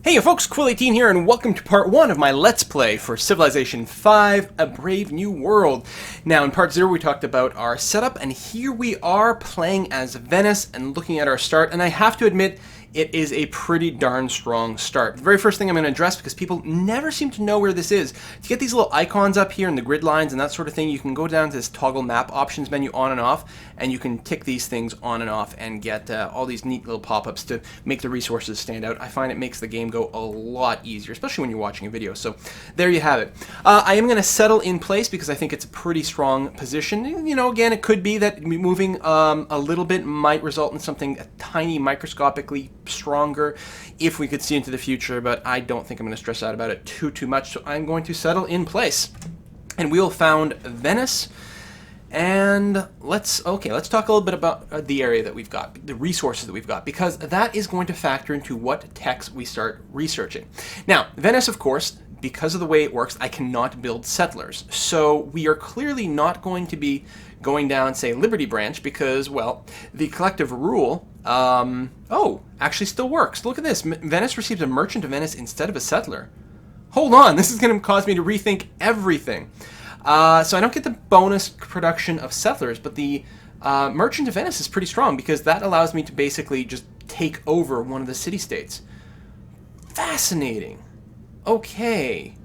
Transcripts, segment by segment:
Hey folks, Quill18 here, and welcome to part 1 of my Let's Play for Civilization 5, A Brave New World. Now, in part 0 we talked about our setup, and here we are playing as Venice and looking at our start, and I have to admit, it is a pretty darn strong start. The very first thing I'm going to address, because people never seem to know where this is, to get these little icons up here and the grid lines and that sort of thing, you can go down to this toggle map options menu on and off, and you can tick these things on and off and get all these neat little pop-ups to make the resources stand out. I find it makes the game go a lot easier, especially when you're watching a video. So there you have it. I am going to settle in place because I think it's a pretty strong position. You know, again, it could be that moving a little bit might result in something tiny, microscopically stronger if we could see into the future, but I don't think I'm going to stress out about it too much, so I'm going to settle in place. And we'll found Venice, and let's talk a little bit about the area that we've got, the resources that we've got, because that is going to factor into what techs we start researching. Now, Venice, of course, because of the way it works, I cannot build settlers. So we are clearly not going to be going down, say, Liberty Branch, because, well, the collective rule, actually still works. Look at this. Venice receives a merchant of Venice instead of a settler. Hold on, this is going to cause me to rethink everything. So I don't get the bonus production of settlers, but the merchant of Venice is pretty strong because that allows me to basically just take over one of the city-states. Fascinating. Okay.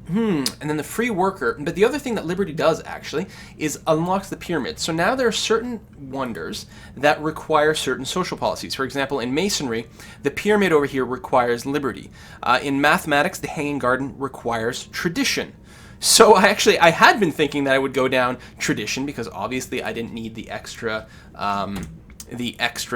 And then the free worker. But the other thing that Liberty does, actually, is unlocks the pyramid. So now there are certain wonders that require certain social policies. For example, in masonry, the pyramid over here requires liberty. In mathematics, the hanging garden requires tradition. So I had been thinking that I would go down tradition because obviously I didn't need the extra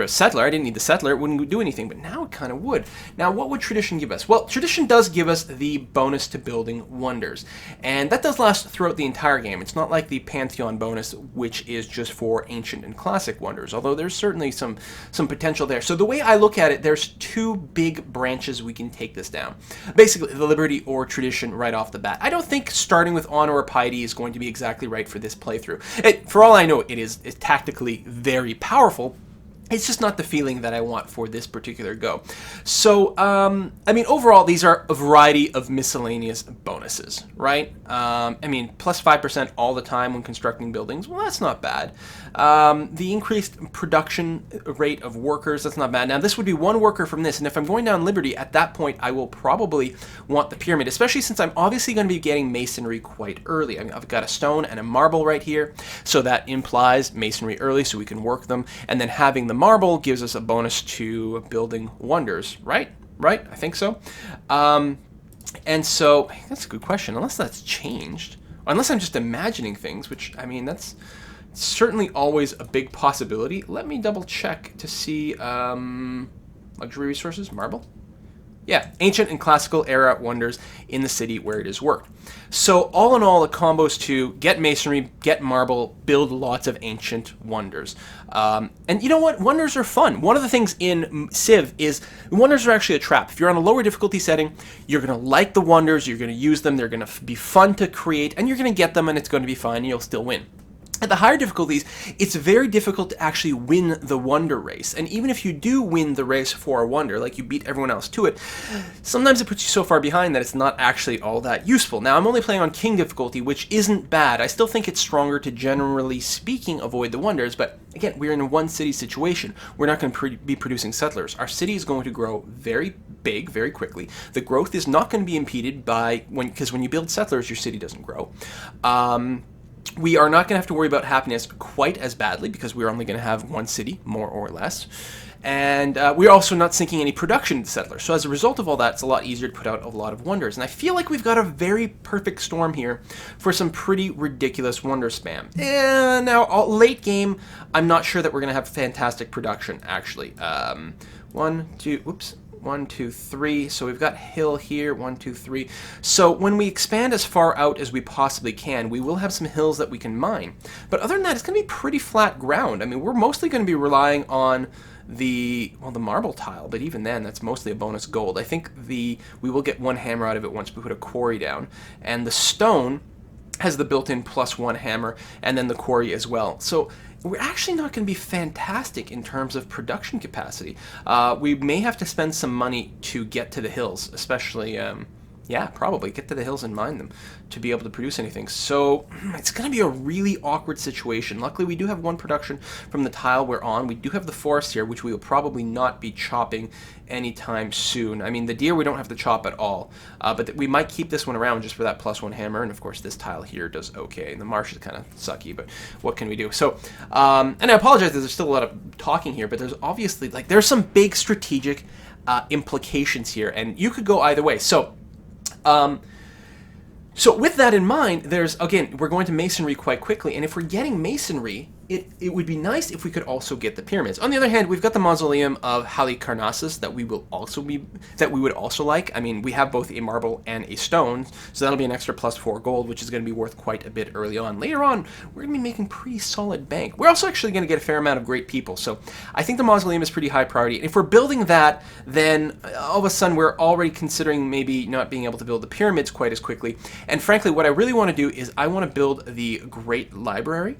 settler. I didn't need the settler. It wouldn't do anything, but now it kind of would. Now, what would tradition give us? Well, tradition does give us the bonus to building wonders, and that does last throughout the entire game. It's not like the Pantheon bonus, which is just for ancient and classic wonders, although there's certainly some potential there. So the way I look at it, there's two big branches we can take this down. Basically, the liberty or tradition right off the bat. I don't think starting with honor or piety is going to be exactly right for this playthrough. For all I know, it's tactically very powerful. It's just not the feeling that I want for this particular go. So, I mean, overall, these are a variety of miscellaneous bonuses, right? I mean, plus 5% all the time when constructing buildings. Well, that's not bad. The increased production rate of workers, that's not bad. Now, this would be one worker from this, and if I'm going down Liberty, at that point, I will probably want the pyramid, especially since I'm obviously going to be getting masonry quite early. I mean, I've got a stone and a marble right here, so that implies masonry early, so we can work them, and then having the marble gives us a bonus to building wonders, right? Right? I think so. And so, that's a good question, unless that's changed. Unless I'm just imagining things, which, I mean, that's certainly always a big possibility. Let me double check to see, luxury resources, marble? Yeah, ancient and classical era wonders in the city where it is worked. So all in all, it combos to get masonry, get marble, build lots of ancient wonders. And you know what? Wonders are fun. One of the things in Civ is wonders are actually a trap. If you're on a lower difficulty setting, you're going to like the wonders, you're going to use them, they're going to be fun to create, and you're going to get them and it's going to be fun and you'll still win. At the higher difficulties, it's very difficult to actually win the wonder race. And even if you do win the race for a wonder, like you beat everyone else to it, sometimes it puts you so far behind that it's not actually all that useful. Now, I'm only playing on King difficulty, which isn't bad. I still think it's stronger to, generally speaking, avoid the wonders. But again, we're in a one city situation. We're not going to be producing settlers. Our city is going to grow very big, very quickly. The growth is not going to be impeded by, because when you build settlers, your city doesn't grow. We are not going to have to worry about happiness quite as badly because we're only going to have one city, more or less. And we're also not sinking any production into settlers. So as a result of all that, it's a lot easier to put out a lot of wonders. And I feel like we've got a very perfect storm here for some pretty ridiculous wonder spam. And now, late game, I'm not sure that we're going to have fantastic production, actually. 1, 2, 3. So we've got hill here, 1, 2, 3. So when we expand as far out as we possibly can, we will have some hills that we can mine. But other than that, it's going to be pretty flat ground. I mean, we're mostly going to be relying on the marble tile, but even then, that's mostly a bonus gold. I think we will get one hammer out of it once we put a quarry down. And the stone has the built-in +1 hammer, and then the quarry as well. So we're actually not going to be fantastic in terms of production capacity. We may have to spend some money to get to the hills, especially, yeah, probably get to the hills and mine them to be able to produce anything. So it's going to be a really awkward situation. Luckily, we do have one production from the tile we're on. We do have the forest here, which we will probably not be chopping anytime soon. I mean, the deer we don't have to chop at all, but we might keep this one around just for that +1 hammer. And of course, this tile here does okay. And the marsh is kind of sucky, but what can we do? So, and I apologize that there's still a lot of talking here, but there's obviously, like, there's some big strategic implications here, and you could go either way. So with that in mind, again, we're going to masonry quite quickly, and if we're getting masonry, it would be nice if we could also get the pyramids. On the other hand, we've got the mausoleum of Halicarnassus that we would also like. I mean, we have both a marble and a stone, so that'll be an extra +4 gold, which is going to be worth quite a bit early on. Later on, we're going to be making pretty solid bank. We're also actually going to get a fair amount of great people, so I think the mausoleum is pretty high priority. And if we're building that, then all of a sudden we're already considering maybe not being able to build the pyramids quite as quickly. And frankly, what I really want to do is I want to build the Great Library.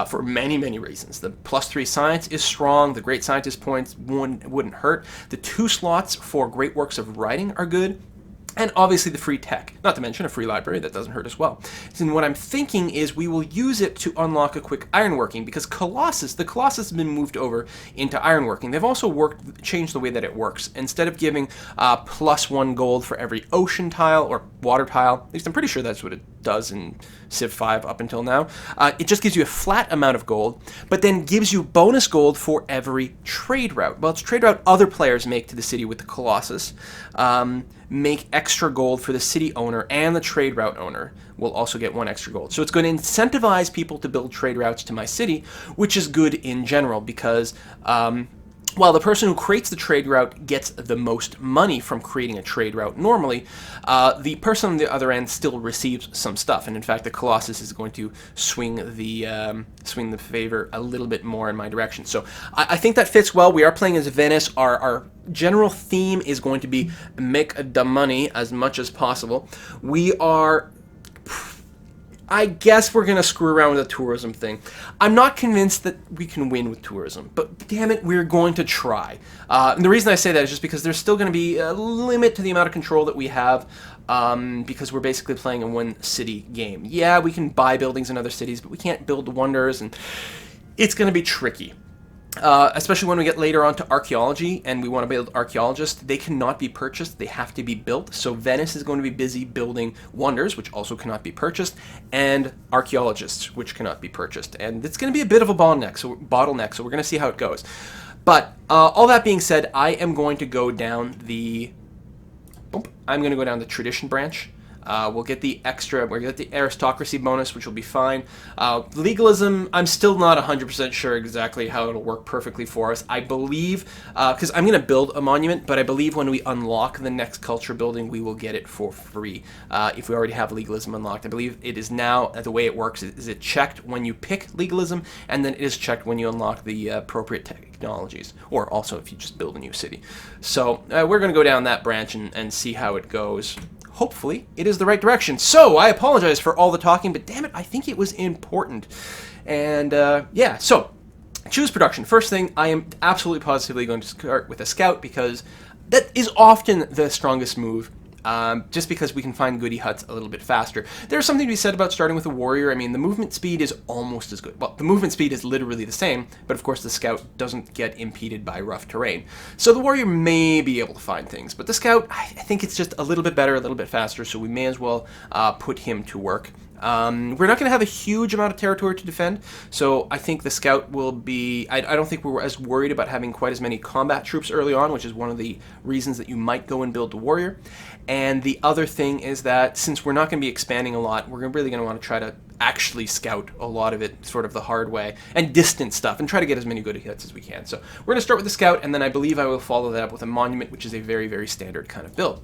For many, many reasons. The +3 science is strong. The great scientist points wouldn't hurt. The 2 slots for great works of writing are good. And obviously the free tech, not to mention a free library that doesn't hurt as well. And what I'm thinking is we will use it to unlock a quick ironworking, because the Colossus has been moved over into ironworking. They've also changed the way that it works. Instead of giving +1 gold for every ocean tile or water tile, at least I'm pretty sure that's what it does in Civ 5 up until now, it just gives you a flat amount of gold, but then gives you bonus gold for every trade route. Well, it's trade route other players make to the city with the Colossus. Make extra gold for the city owner, and the trade route owner will also get 1 extra gold. So it's going to incentivize people to build trade routes to my city, which is good in general, because while the person who creates the trade route gets the most money from creating a trade route normally, the person on the other end still receives some stuff. And in fact, the Colossus is going to swing the favor a little bit more in my direction. So I think that fits well. We are playing as Venice. Our general theme is going to be make the money as much as possible. I guess we're going to screw around with the tourism thing. I'm not convinced that we can win with tourism, but damn it, we're going to try. And the reason I say that is just because there's still going to be a limit to the amount of control that we have, because we're basically playing a one-city game. Yeah, we can buy buildings in other cities, but we can't build wonders, and it's going to be tricky. Especially when we get later on to archaeology and we want to build archaeologists. They cannot be purchased, they have to be built. So Venice is going to be busy building wonders, which also cannot be purchased, and archaeologists, which cannot be purchased. And it's going to be a bit of a bottleneck, so we're going to see how it goes. But all that being said, I am going to go down the tradition branch. We'll get the aristocracy bonus, which will be fine. Legalism, I'm still not 100% sure exactly how it'll work perfectly for us. I believe, because I'm going to build a monument, but I believe when we unlock the next culture building, we will get it for free, if we already have legalism unlocked. I believe it is now, the way it works is it checked when you pick legalism, and then it is checked when you unlock the appropriate technologies, or also if you just build a new city. So we're going to go down that branch and see how it goes. Hopefully, it is the right direction. So, I apologize for all the talking, but damn it, I think it was important. And, yeah, so, choose production. First thing, I am absolutely positively going to start with a scout, because that is often the strongest move. Just because we can find goody huts a little bit faster. There's something to be said about starting with a warrior. I mean, the movement speed is almost as good. Well, the movement speed is literally the same, but of course the scout doesn't get impeded by rough terrain. So the warrior may be able to find things, but the scout, I think it's just a little bit better, a little bit faster, so we may as well put him to work. We're not going to have a huge amount of territory to defend, so I think the scout will be... I don't think we're as worried about having quite as many combat troops early on, which is one of the reasons that you might go and build the warrior. And the other thing is that since we're not going to be expanding a lot, we're really going to want to try to actually scout a lot of it sort of the hard way, and distance stuff, and try to get as many good hits as we can. So we're going to start with the scout, and then I believe I will follow that up with a monument, which is a very, very standard kind of build.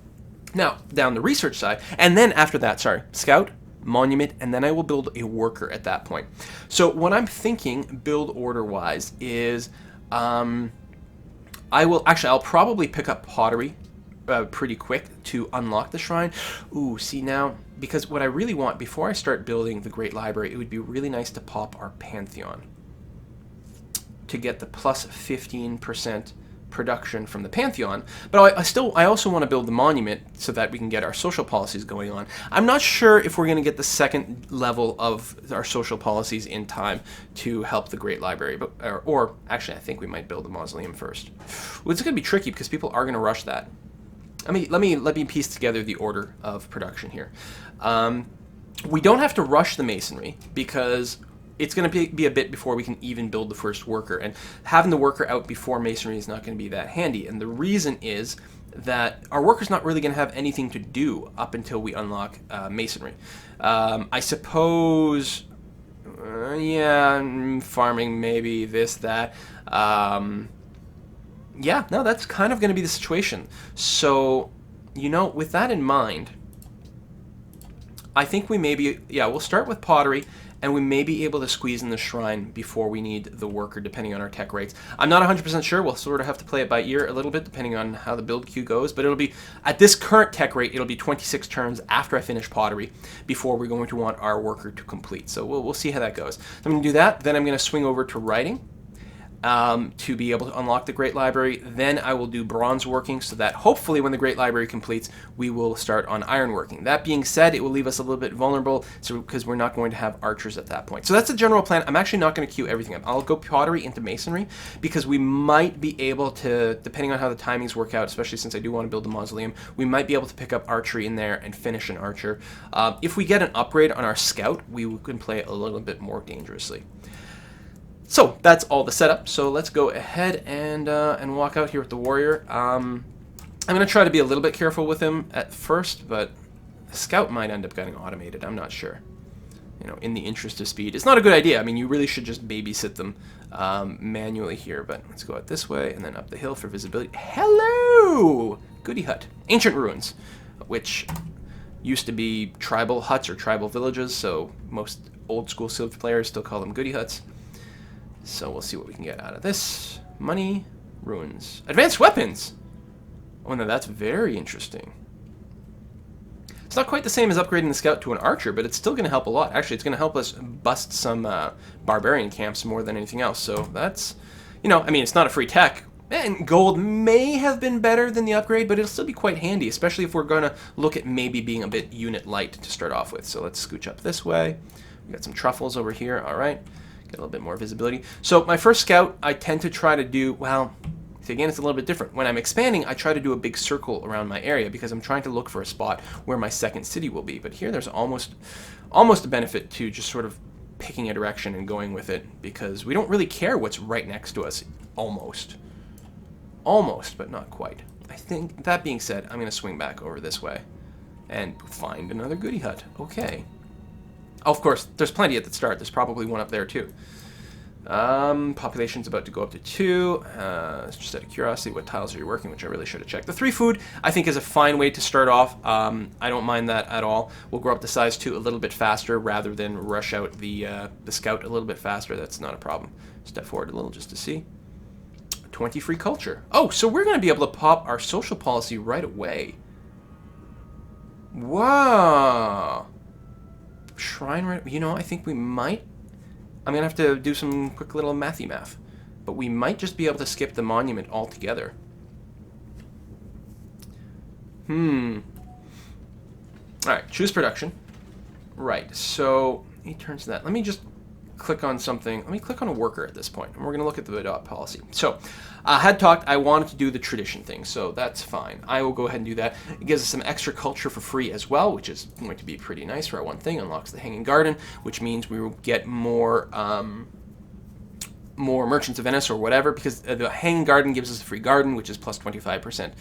Now, down the research side, and then after that, scout, monument, and then I will build a worker at that point. So what I'm thinking build order wise is I'll probably pick up pottery pretty quick to unlock the shrine. Ooh, see now, because what I really want before I start building the Great Library, it would be really nice to pop our Pantheon. to get the plus 15% production from the Pantheon, but I also want to build the monument so that we can get our social policies going on. I'm not sure if we're going to get the second level of our social policies in time to help the Great Library, but or actually I think we might build a mausoleum first. Well, it's going to be tricky because people are going to rush that. Let me piece together the order of production here. We don't have to rush the masonry because it's going to be a bit before we can even build the first worker, and having the worker out before masonry is not going to be that handy. And the reason is that our worker's not really going to have anything to do up until we unlock masonry. I suppose, yeah, farming, maybe this, that. Yeah, no, that's kind of going to be the situation. So, with that in mind, I think we maybe, we'll start with pottery, and we may be able to squeeze in the shrine before we need the worker, depending on our tech rates. I'm not 100% sure. We'll sort of have to play it by ear a little bit, depending on how the build queue goes. But it'll be, at this current tech rate, it'll be 26 turns after I finish pottery before we're going to want our worker to complete. So we'll see how that goes. So I'm going to do that. Then I'm going to swing over to writing. To be able to unlock the Great Library. Then I will do bronze working so that hopefully when the Great Library completes, we will start on iron working. That being said, it will leave us a little bit vulnerable because we're not going to have archers at that point. So that's the general plan. I'm actually not going to queue everything up. I'll go pottery into masonry because we might be able to, depending on how the timings work out, especially since I do want to build a mausoleum, we might be able to pick up archery in there and finish an archer. If we get an upgrade on our scout, we can play a little bit more dangerously. So that's all the setup. So let's go ahead and walk out here with the warrior. I'm going to try to be a little bit careful with him at first, but the scout might end up getting automated. I'm not sure. In the interest of speed, it's not a good idea. I mean, you really should just babysit them manually here. But let's go out this way and then up the hill for visibility. Hello, Goody Hut, ancient ruins, which used to be tribal huts or tribal villages. So most old school Civ players still call them Goody Huts. So we'll see what we can get out of this. Money, ruins, advanced weapons. Oh, no, that's very interesting. It's not quite the same as upgrading the scout to an archer, but it's still going to help a lot. Actually, it's going to help us bust some barbarian camps more than anything else. So that's, it's not a free tech. And gold may have been better than the upgrade, but it'll still be quite handy, especially if we're going to look at maybe being a bit unit light to start off with. So let's scooch up this way. We got some truffles over here. All right. Get a little bit more visibility. So my first scout, I tend to try to do, again, it's a little bit different. When I'm expanding, I try to do a big circle around my area because I'm trying to look for a spot where my second city will be. But here there's almost a benefit to just sort of picking a direction and going with it because we don't really care what's right next to us. Almost, but not quite. I think, that being said, I'm going to swing back over this way and find another Goody Hut. Okay. Oh, of course, there's plenty at the start. There's probably one up there, too. Population's about to go up to 2. Just out of curiosity, what tiles are you working, which I really should have checked. The 3 food, I think, is a fine way to start off. I don't mind that at all. We'll grow up the size 2 a little bit faster rather than rush out the scout a little bit faster. That's not a problem. Step forward a little just to see. 20 free culture. Oh, so we're going to be able to pop our social policy right away. Wow. Shrine, right? I think we might. I'm gonna have to do some quick little mathy math, but we might just be able to skip the monument altogether. All right, choose production. Right. So he turns to that. Let me just click on something. Let me click on a worker at this point, and we're gonna look at the dot policy. So I had talked. I wanted to do the tradition thing, so that's fine. I will go ahead and do that. It gives us some extra culture for free as well, which is going to be pretty nice for our one thing. Unlocks the Hanging Garden, which means we will get more merchants of Venice or whatever, because the Hanging Garden gives us a free garden, which is plus 25%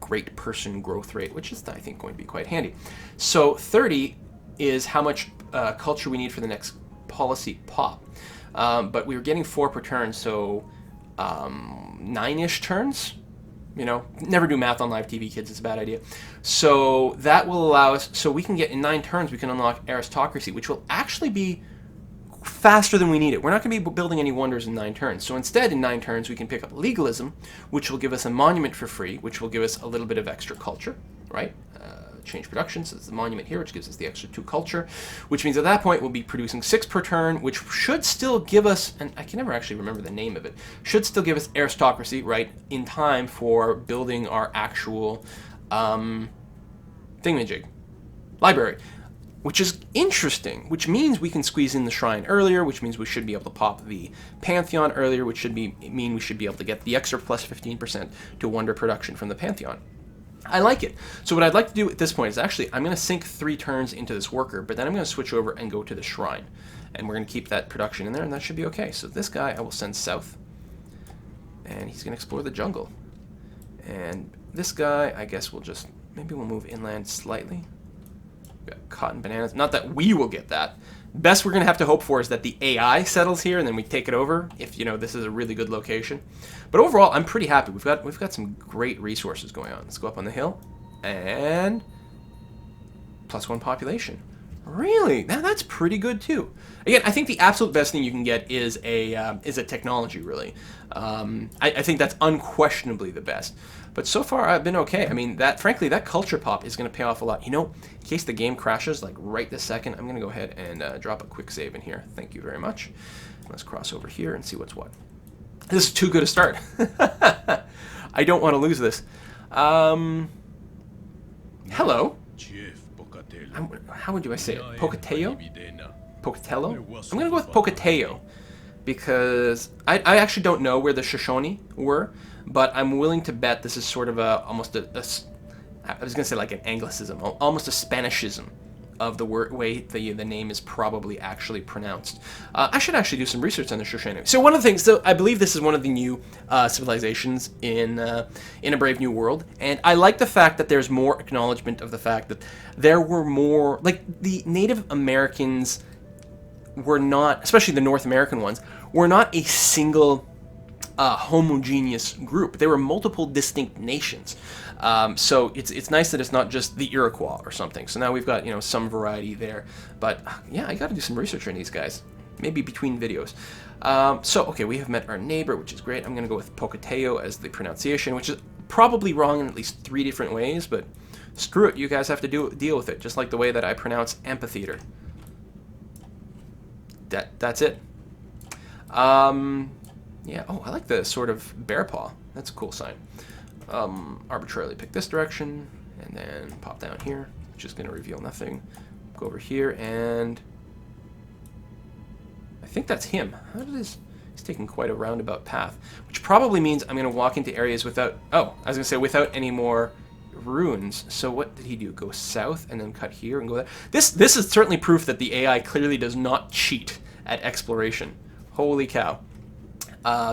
great person growth rate, which is, I think, going to be quite handy. So 30 is how much culture we need for the next policy pop. But we were getting 4 per turn, so 9-ish turns. Never do math on live TV, kids. It's a bad idea. So that will allow us, so we can get, in 9 turns, we can unlock aristocracy, which will actually be faster than we need it. We're not going to be building any wonders in 9 turns. So instead, in 9 turns, we can pick up legalism, which will give us a monument for free, which will give us a little bit of extra culture, right? Change production, so it's the monument here, which gives us the extra 2 culture, which means at that point we'll be producing 6 per turn, which should still give us, and I can never actually remember the name of it, should still give us aristocracy, right, in time for building our actual thingamajig, library, which is interesting, which means we can squeeze in the shrine earlier, which means we should be able to pop the Pantheon earlier, which should mean we should be able to get the extra plus 15% to wonder production from the Pantheon. I like it. So what I'd like to do at this point is actually, I'm going to sink 3 turns into this worker, but then I'm going to switch over and go to the shrine. And we're going to keep that production in there, and that should be okay. So this guy I will send south, and he's going to explore the jungle. And this guy, I guess maybe we'll move inland slightly. We've got cotton bananas. Not that we will get that. Best we're going to have to hope for is that the AI settles here and then we take it over if, this is a really good location. But overall, I'm pretty happy. We've got some great resources going on. Let's go up on the hill and +1 population. Really? Now that's pretty good too. Again, I think the absolute best thing you can get is a technology, really. I think that's unquestionably the best. But so far, I've been okay. I mean, frankly, that culture pop is going to pay off a lot. In case the game crashes, like right this second, I'm going to go ahead and drop a quick save in here. Thank you very much. Let's cross over here and see what's what. This is too good a start. I don't want to lose this. Hello. How would I say it? Pocatello? Pocatello? I'm going to go with Pocatello because I actually don't know where the Shoshone were, but I'm willing to bet this is sort of almost I was going to say like an Anglicism, almost a Spanishism of the way the name is probably actually pronounced. I should actually do some research on the Shoshone. So one of the things, I believe this is one of the new civilizations in A Brave New World, and I like the fact that there's more acknowledgement of the fact that there were more, like the Native Americans were not, especially the North American ones, were not a single homogeneous group. They were multiple distinct nations. So it's nice that it's not just the Iroquois or something. So now we've got some variety there. But yeah, I got to do some research on these guys, maybe between videos. So okay, we have met our neighbor, which is great. I'm gonna go with Pocatello as the pronunciation, which is probably wrong in at least 3 different ways. But screw it, you guys have to deal with it, just like the way that I pronounce amphitheater. That's it. Yeah. Oh, I like the sort of bear paw. That's a cool sign. Arbitrarily pick this direction, and then pop down here, which is going to reveal nothing. Go over here, and I think that's him. He's taking quite a roundabout path, which probably means I'm going to walk into areas without, without any more ruins. So what did he do? Go south and then cut here and go there? This is certainly proof that the AI clearly does not cheat at exploration. Holy cow.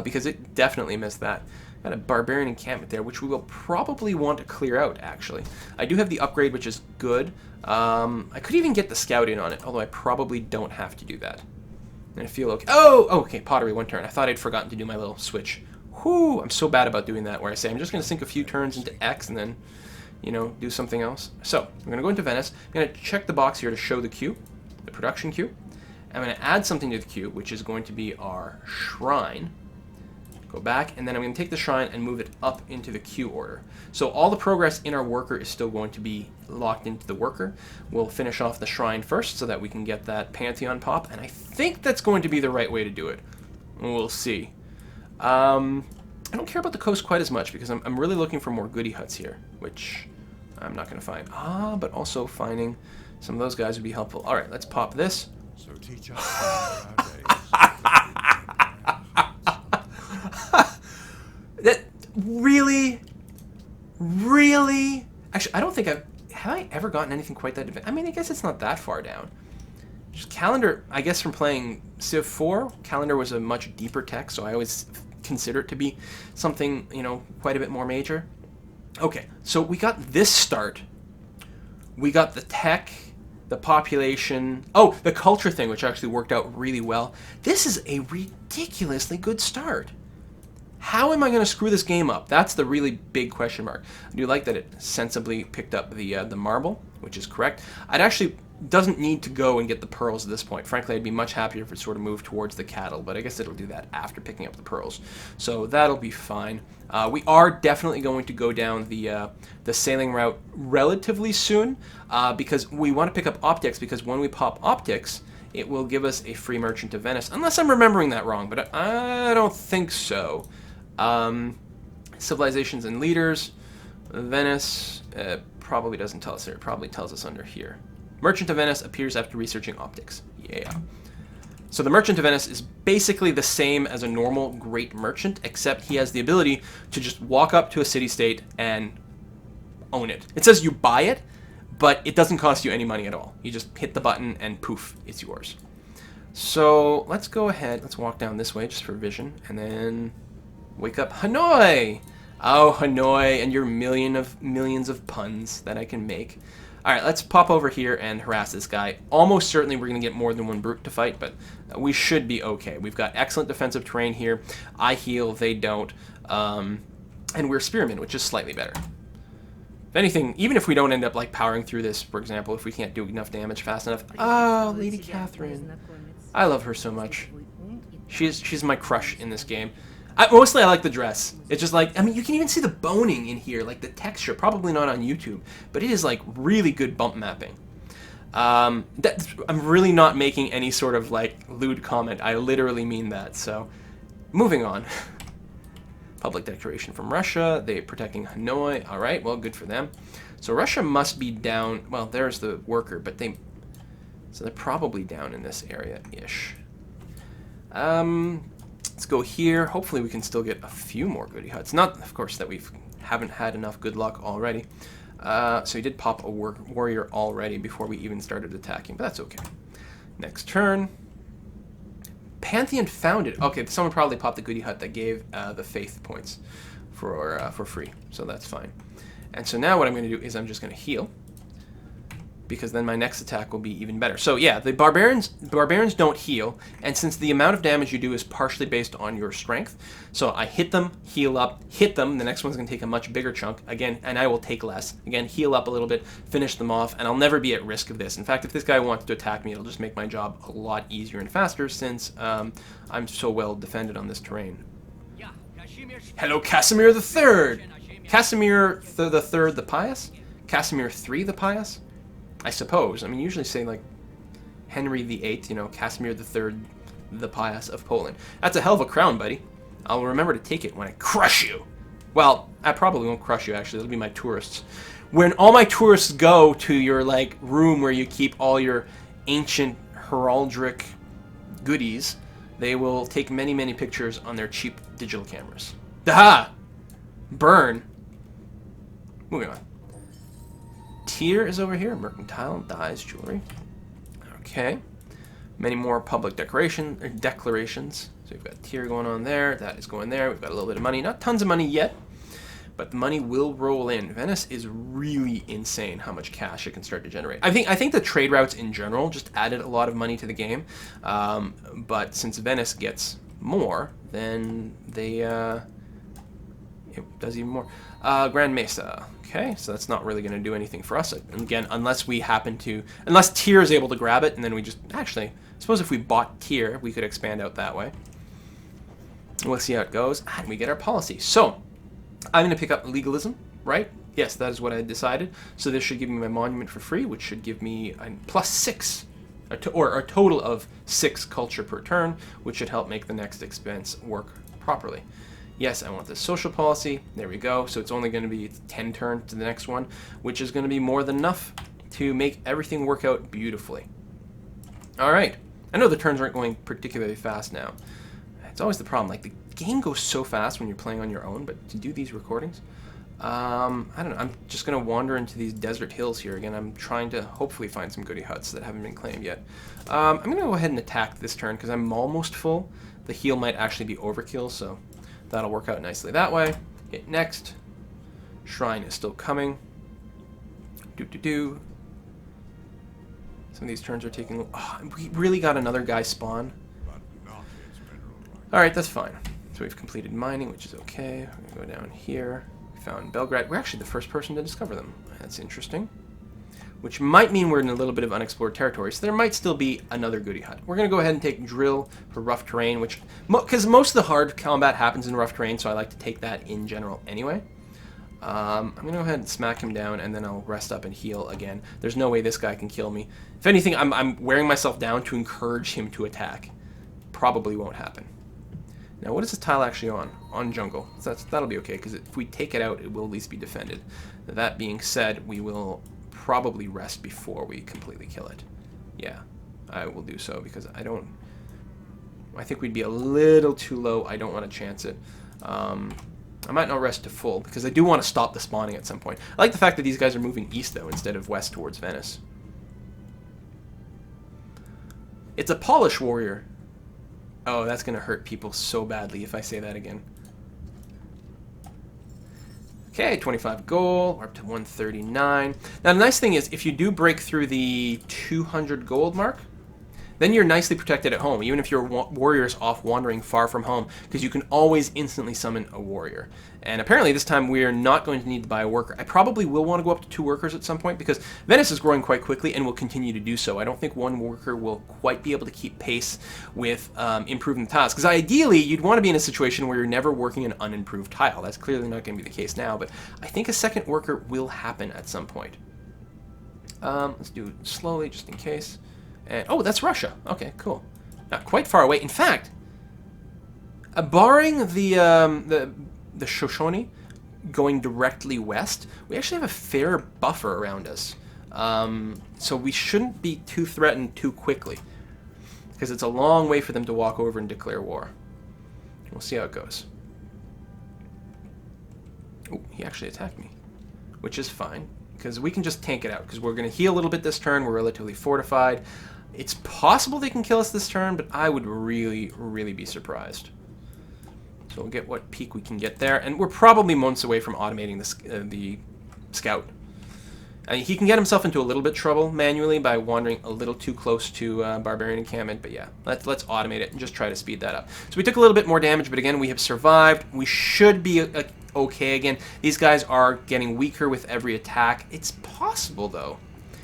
Because it definitely missed that. Got a barbarian encampment there, which we will probably want to clear out, actually. I do have the upgrade, which is good. I could even get the scout in on it, although I probably don't have to do that. And I feel okay. Oh, okay, pottery, 1 turn. I thought I'd forgotten to do my little switch. Whew, I'm so bad about doing that, where I say I'm just going to sink a few turns into X and then, do something else. So, I'm going to go into Venice. I'm going to check the box here to show the queue, the production queue. I'm going to add something to the queue, which is going to be our shrine. Go back, and then I'm going to take the shrine and move it up into the queue order. So all the progress in our worker is still going to be locked into the worker. We'll finish off the shrine first so that we can get that Pantheon pop, and I think that's going to be the right way to do it. We'll see. I don't care about the coast quite as much because I'm really looking for more goodie huts here, which I'm not going to find. But also finding some of those guys would be helpful. All right, let's pop this. So teach us that really? Actually, I don't think have I ever gotten anything quite that advanced? I mean, I guess it's not that far down. Just Calendar, I guess from playing Civ 4, Calendar was a much deeper tech, so I always consider it to be something, quite a bit more major. Okay, so we got this start. We got the tech, the population, the culture thing, which actually worked out really well. This is a ridiculously good start. How am I going to screw this game up? That's the really big question mark. I do like that it sensibly picked up the marble, which is correct. I'd actually doesn't need to go and get the pearls at this point. Frankly, I'd be much happier if it sort of moved towards the cattle, but I guess it'll do that after picking up the pearls. So that'll be fine. We are definitely going to go down the sailing route relatively soon because we want to pick up optics, because when we pop optics, it will give us a free merchant to Venice, unless I'm remembering that wrong, but I don't think so. Civilizations and leaders, Venice, probably doesn't tell us there. It probably tells us under here. Merchant of Venice appears after researching optics. Yeah. So the Merchant of Venice is basically the same as a normal great merchant, except he has the ability to just walk up to a city-state and own it. It says you buy it, but it doesn't cost you any money at all. You just hit the button and poof, it's yours. So let's go ahead. Let's walk down this way just for vision, and then wake up Hanoi. Oh, Hanoi and your millions of puns that I can make. All right, let's pop over here and harass this guy. Almost certainly we're going to get more than one brute to fight, but we should be okay. We've got excellent defensive terrain here. I heal, they don't. And we're spearmen, which is slightly better. If anything, even if we don't end up like powering through this, for example, if we can't do enough damage fast enough. Oh, Lady Catherine. I love her so much. She's my crush in this game. Mostly I like the dress. It's just like, I mean, you can even see the boning in here, like the texture. Probably not on YouTube, but it is like really good bump mapping. I'm really not making any sort of like lewd comment. I literally mean that. So, moving on. Public declaration from Russia. They're protecting Hanoi. All right, well, good for them. So Russia must be down. Well, there's the worker, but so they're probably down in this area-ish. Let's go here. Hopefully we can still get a few more goody huts. Not, of course, that we haven't had enough good luck already. So he did pop a warrior already before we even started attacking, but that's okay. Next turn. Pantheon founded. Okay, someone probably popped the goody hut that gave the faith points for free, so that's fine. And so now what I'm going to do is I'm just going to heal, because then my next attack will be even better. So yeah, the barbarians don't heal, and since the amount of damage you do is partially based on your strength, so I hit them, heal up, hit them, the next one's going to take a much bigger chunk, again, and I will take less. Again, heal up a little bit, finish them off, and I'll never be at risk of this. In fact, if this guy wants to attack me, it'll just make my job a lot easier and faster, since I'm so well defended on this terrain. Hello, Casimir the Third! Casimir the Third the Pious? Casimir III the Pious? I suppose. I mean, usually say like Henry VIII, you know, Casimir III the Pious of Poland. That's a hell of a crown, buddy. I'll remember to take it when I crush you. Well, I probably won't crush you, actually. It'll be my tourists. When all my tourists go to your, like, room where you keep all your ancient heraldic goodies, they will take many, many pictures on their cheap digital cameras. Daha! Burn. Moving on. Tier is over here. Mercantile, dyes, jewelry. Okay. Many more public declarations. So we've got tier going on there. That is going there. We've got a little bit of money. Not tons of money yet, but the money will roll in. Venice is really insane how much cash it can start to generate. I think the trade routes in general just added a lot of money to the game. But since Venice gets more, then it does even more. Grand Mesa. Okay, so that's not really going to do anything for us. And again, unless Tier is able to grab it, and then we just, actually, I suppose if we bought Tier, we could expand out that way. We'll see how it goes, and we get our policy. So, I'm going to pick up legalism, right? Yes, that is what I decided. So this should give me my monument for free, which should give me a +6, or a total of 6 culture per turn, which should help make the next expense work properly. Yes, I want this social policy. There we go. So it's only going to be 10 turns to the next one, which is going to be more than enough to make everything work out beautifully. All right. I know the turns aren't going particularly fast now. It's always the problem. Like, the game goes so fast when you're playing on your own, but to do these recordings, I don't know. I'm just going to wander into these desert hills here again. I'm trying to hopefully find some goody huts that haven't been claimed yet. I'm going to go ahead and attack this turn because I'm almost full. The heal might actually be overkill, so that'll work out nicely that way. Hit next. Shrine is still coming. Some of these turns are taking... Oh, we really got another guy spawn. Alright, that's fine. So we've completed mining, which is okay. We're going to go down here. We found Belgrade. We're actually the first person to discover them. That's interesting. which might mean we're in a little bit of unexplored territory, so there might still be another goody hut. We're going to go ahead and take drill for rough terrain, which, because most of the hard combat happens in rough terrain, so I like to take that in general anyway. I'm going to go ahead and smack him down, and then I'll rest up and heal again. There's no way this guy can kill me. If anything, I'm wearing myself down to encourage him to attack. Probably won't happen. Now, what is this tile actually on? On jungle. So that'll be okay, because if we take it out, it will at least be defended. That being said, we will probably rest before we completely kill it. Yeah, I will do so, because I think we'd be a little too low. I don't want to chance it. I might not rest to full, because I do want to stop the spawning at some point. I like the fact that these guys are moving east, though, instead of west towards Venice. It's a Polish warrior. Oh, that's going to hurt people so badly if I say that again. Okay, 25 gold. We're up to 139. Now, the nice thing is, if you do break through the 200 gold mark, then you're nicely protected at home, even if your warrior's off wandering far from home, because you can always instantly summon a warrior. And apparently this time we're not going to need to buy a worker. I probably will want to go up to 2 workers at some point, because Venice is growing quite quickly and will continue to do so. I don't think 1 worker will quite be able to keep pace with improving the tiles, because ideally you'd want to be in a situation where you're never working an unimproved tile. That's clearly not going to be the case now, but I think a second worker will happen at some point. Let's do it slowly, just in case. And, oh, that's Russia. Okay, cool. Not quite far away. In fact, barring the Shoshone going directly west, we actually have a fair buffer around us. So we shouldn't be too threatened too quickly, because it's a long way for them to walk over and declare war. We'll see how it goes. Oh, he actually attacked me, which is fine, because we can just tank it out, because we're going to heal a little bit this turn. We're relatively fortified. It's possible they can kill us this turn, but I would really, really be surprised. So we'll get what peak we can get there, and we're probably months away from automating the scout. I mean, he can get himself into a little bit of trouble manually by wandering a little too close to Barbarian encampment, but yeah, let's automate it and just try to speed that up. So we took a little bit more damage, but again, we have survived. We should be okay again. These guys are getting weaker with every attack. It's possible, though.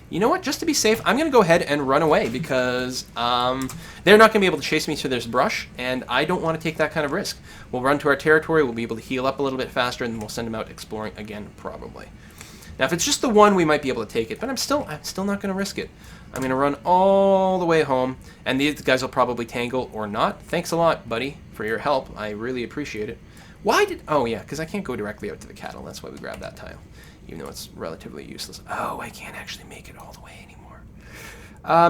You know what? Just to be safe, I'm going to go ahead and run away, because they're not going to be able to chase me through this brush, and I don't want to take that kind of risk. We'll run to our territory, we'll be able to heal up a little bit faster, and then we'll send them out exploring again, probably. Now, if it's just the one, we might be able to take it, but I'm still not going to risk it. I'm going to run all the way home, and these guys will probably tangle or not. Thanks a lot, buddy, for your help. I really appreciate it. Why did... Oh, yeah, because I can't go directly out to the cattle. That's why we grabbed that tile, even though it's relatively useless. Oh, I can't actually make it all the way anymore.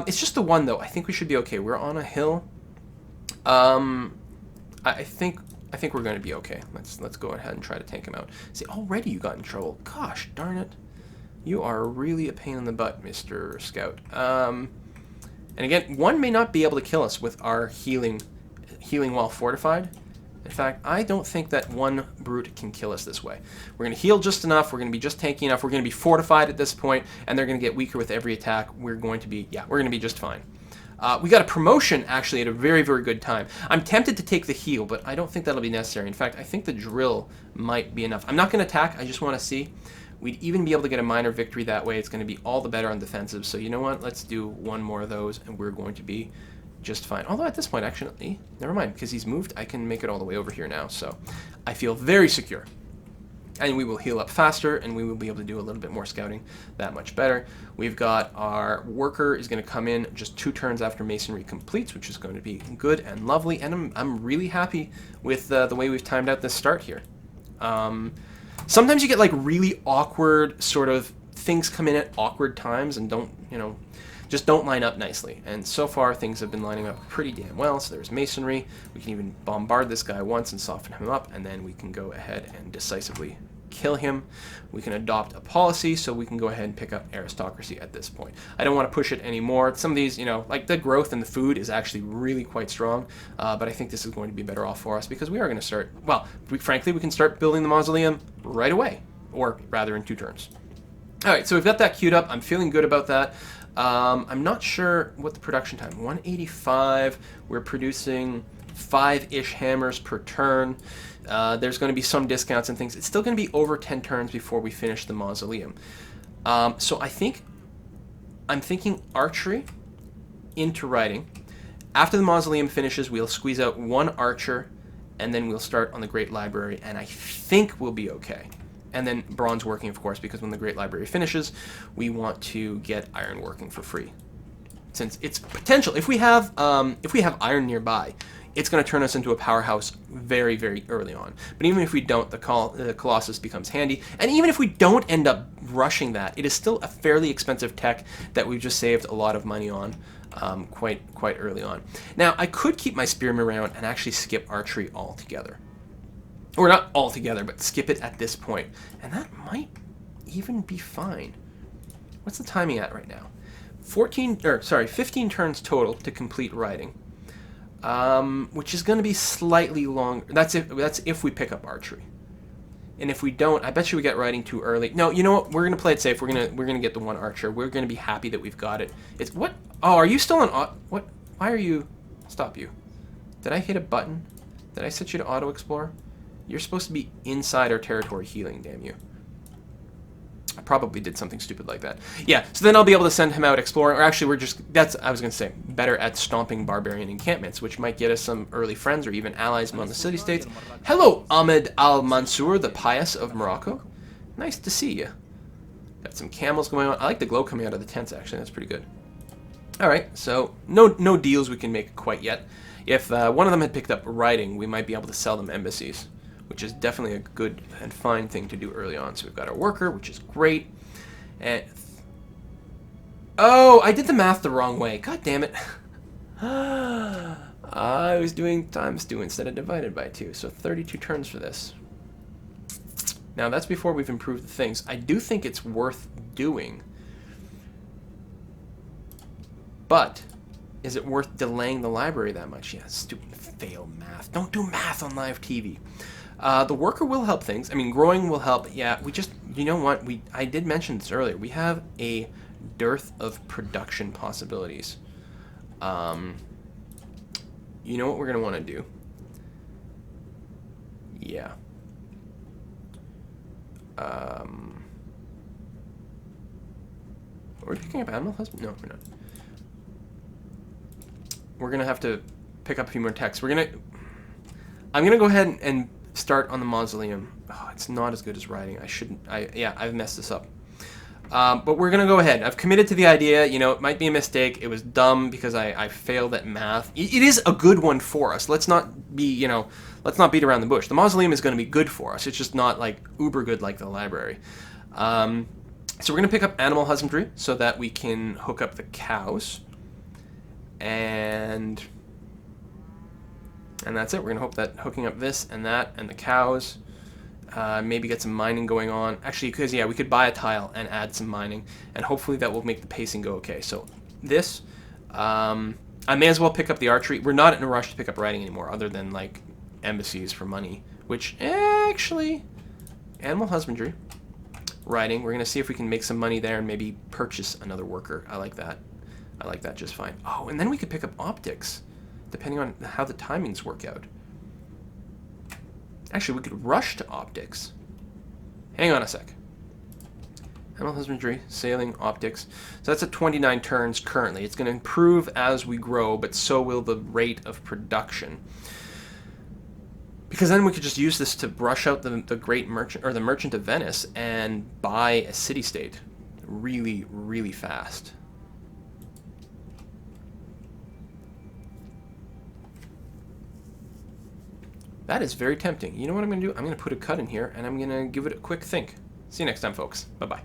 It's just the one, though. I think we should be okay. We're on a hill. I think we're going to be okay. Let's go ahead and try to tank him out. See, already you got in trouble. Gosh, darn it. You are really a pain in the butt, Mr. Scout. And again, one may not be able to kill us with our healing while fortified. In fact, I don't think that one brute can kill us this way. We're going to heal just enough, we're going to be just tanky enough, we're going to be fortified at this point, and they're going to get weaker with every attack. We're going to be just fine. We got a promotion, actually, at a very, very good time. I'm tempted to take the heal, but I don't think that'll be necessary. In fact, I think the drill might be enough. I'm not going to attack, I just want to see. We'd even be able to get a minor victory that way. It's going to be all the better on defensive, so you know what? Let's do one more of those, and we're going to be just fine. Although at this point, actually, never mind, because he's moved, I can make it all the way over here now, so I feel very secure. And we will heal up faster, and we will be able to do a little bit more scouting that much better. We've got our worker is going to come in just 2 turns after masonry completes, which is going to be good and lovely, and I'm really happy with the way we've timed out this start here. Sometimes you get like really awkward sort of things come in at awkward times and just don't line up nicely. And so far, things have been lining up pretty damn well. So there's masonry. We can even bombard this guy once and soften him up, and then we can go ahead and decisively kill him. We can adopt a policy, so we can go ahead and pick up aristocracy at this point. I don't want to push it anymore. Some of these, like the growth in the food is actually really quite strong, but I think this is going to be better off for us, because we are going to start, well, frankly, we can start building the mausoleum right away, or rather in 2 turns. All right, so we've got that queued up. I'm feeling good about that. I'm not sure what the production time, 185, we're producing 5-ish hammers per turn. There's going to be some discounts and things. It's still going to be over 10 turns before we finish the mausoleum. So I think I'm thinking archery into writing. After the mausoleum finishes, we'll squeeze out one archer, and then we'll start on the Great Library, and I think we'll be okay. And then bronze working, of course, because when the Great Library finishes, we want to get iron working for free. Since it's potential, if we have iron nearby, it's going to turn us into a powerhouse very, very early on. But even if we don't, the Colossus becomes handy. And even if we don't end up rushing that, it is still a fairly expensive tech that we've just saved a lot of money on quite early on. Now, I could keep my spearman around and actually skip archery altogether. Or not altogether, but skip it at this point. And that might even be fine. What's the timing at right now? 15 turns total to complete writing. Which is going to be slightly long. That's if we pick up archery. And if we don't, I bet you we get writing too early. No, you know what? We're going to play it safe. We're going to get the one archer. We're going to be happy that we've got it. It's what? Oh, are you still on what? Why are you? Stop you. Did I hit a button? Did I set you to auto explore? You're supposed to be inside our territory healing, damn you. I probably did something stupid like that. Yeah, so then I'll be able to send him out exploring, or actually I was going to say, better at stomping barbarian encampments, which might get us some early friends or even allies among the city-states. Hello, Ahmed Al-Mansour, the Pious of Morocco. Nice to see you. Got some camels going on. I like the glow coming out of the tents, actually. That's pretty good. All right, so no deals we can make quite yet. If one of them had picked up writing, we might be able to sell them embassies, which is definitely a good and fine thing to do early on. So we've got our worker, which is great. And oh, I did the math the wrong way. God damn it. I was doing times 2 instead of divided by 2. So 32 turns for this. Now that's before we've improved the things. I do think it's worth doing. But is it worth delaying the library that much? Yeah, stupid fail math. Don't do math on live TV. The worker will help things. I mean, growing will help. Yeah, we just, you know what? I did mention this earlier. We have a dearth of production possibilities. You know what we're going to want to do? Yeah. Are we picking up animal husband? No, we're not. We're going to have to pick up a few more texts. I'm going to go ahead and start on the mausoleum. Oh, it's not as good as writing. I've messed this up. But we're going to go ahead. I've committed to the idea. You know, it might be a mistake. It was dumb because I failed at math. It is a good one for us. Let's not beat around the bush. The mausoleum is going to be good for us. It's just not like uber good like the library. So we're going to pick up animal husbandry so that we can hook up the cows. And that's it. We're going to hope that hooking up this and that and the cows, maybe get some mining going on. Actually, because, yeah, we could buy a tile and add some mining, and hopefully that will make the pacing go okay. So this, I may as well pick up the archery. We're not in a rush to pick up writing anymore, other than, like, embassies for money, which, actually, animal husbandry, writing. We're going to see if we can make some money there and maybe purchase another worker. I like that. I like that just fine. Oh, and then we could pick up optics, depending on how the timings work out. Actually, we could rush to optics. Hang on a sec. Animal husbandry, sailing, optics. So that's at 29 turns currently. It's going to improve as we grow, but so will the rate of production. Because then we could just use this to brush out the great merchant, or the merchant of Venice, and buy a city-state really, really fast. That is very tempting. You know what I'm going to do? I'm going to put a cut in here, and I'm going to give it a quick think. See you next time, folks. Bye-bye.